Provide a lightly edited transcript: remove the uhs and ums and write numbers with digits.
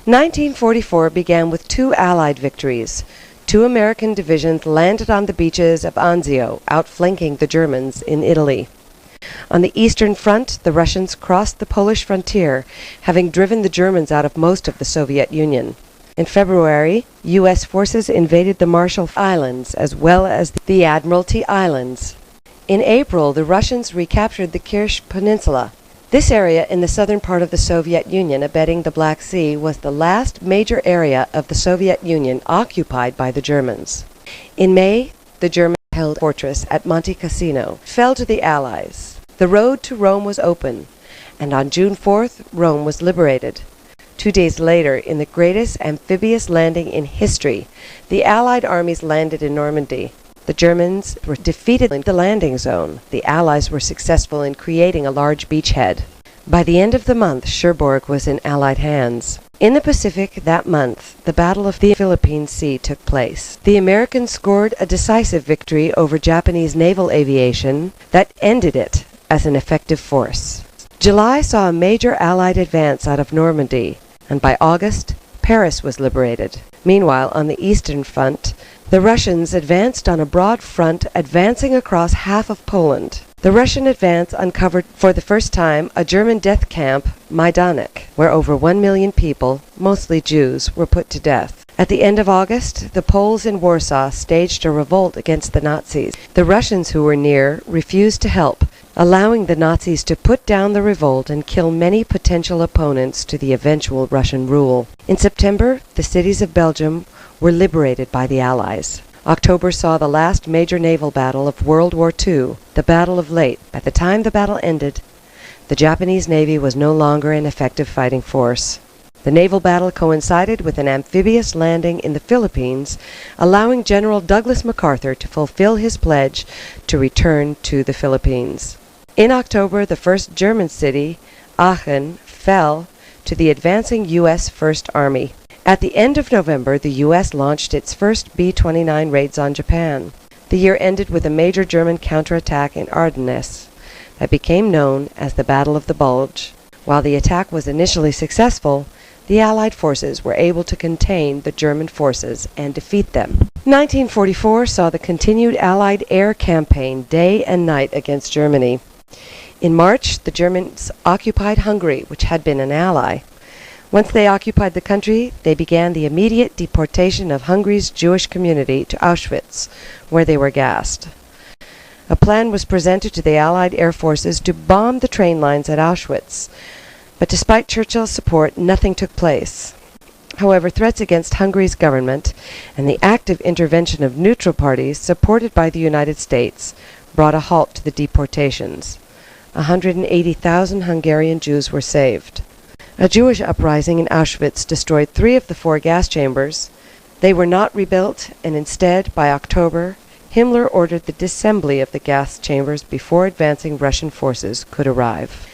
1944 began with two Allied victories. Two American divisions landed on the beaches of Anzio, outflanking the Germans in Italy. On the Eastern Front, the Russians crossed the Polish frontier, having driven the Germans out of most of the Soviet Union. In February, U.S. forces invaded the Marshall Islands as well as the Admiralty Islands. In April, the Russians recaptured the Kerch Peninsula. This area in the southern part of the Soviet Union abetting the Black Sea was the last major area of the Soviet Union occupied by the Germans. In May, the Germans held a fortress at Monte Cassino, fell to the Allies. The road to Rome was open, and on June 4th, Rome was liberated. 2 days later, in the greatest amphibious landing in history, the Allied armies landed in Normandy. The Germans were defeated in the landing zone. The Allies were successful in creating a large beachhead. By the end of the month, Cherbourg was in Allied hands. In the Pacific that month, the Battle of the Philippine Sea took place. The Americans scored a decisive victory over Japanese naval aviation that ended it as an effective force. July saw a major Allied advance out of Normandy, and by August, Paris was liberated. Meanwhile, on the Eastern Front, the Russians advanced on a broad front, advancing across half of Poland. The Russian advance uncovered for the first time a German death camp, Majdanek, where over 1 million people, mostly Jews, were put to death. At the end of August, the Poles in Warsaw staged a revolt against the Nazis. The Russians who were near refused to help, allowing the Nazis to put down the revolt and kill many potential opponents to the eventual Russian rule. In September, the cities of Belgium were liberated by the Allies. October saw the last major naval battle of World War II, the Battle of Leyte. By the time the battle ended, the Japanese Navy was no longer an effective fighting force. The naval battle coincided with an amphibious landing in the Philippines, allowing General Douglas MacArthur to fulfill his pledge to return to the Philippines. In October, the first German city, Aachen, fell to the advancing U.S. First Army. At the end of November, the U.S. launched its first B-29 raids on Japan. The year ended with a major German counterattack in Ardennes that became known as the Battle of the Bulge. While the attack was initially successful, the Allied forces were able to contain the German forces and defeat them. 1944 saw the continued Allied air campaign day and night against Germany. In March, the Germans occupied Hungary, which had been an ally. Once they occupied the country, they began the immediate deportation of Hungary's Jewish community to Auschwitz, where they were gassed. A plan was presented to the Allied air forces to bomb the train lines at Auschwitz, but despite Churchill's support, nothing took place. However, threats against Hungary's government and the active intervention of neutral parties supported by the United States brought a halt to the deportations. 180,000 Hungarian Jews were saved. A Jewish uprising in Auschwitz destroyed 3 of the 4 gas chambers. They were not rebuilt, and instead, by October, Himmler ordered the disassembly of the gas chambers before advancing Russian forces could arrive.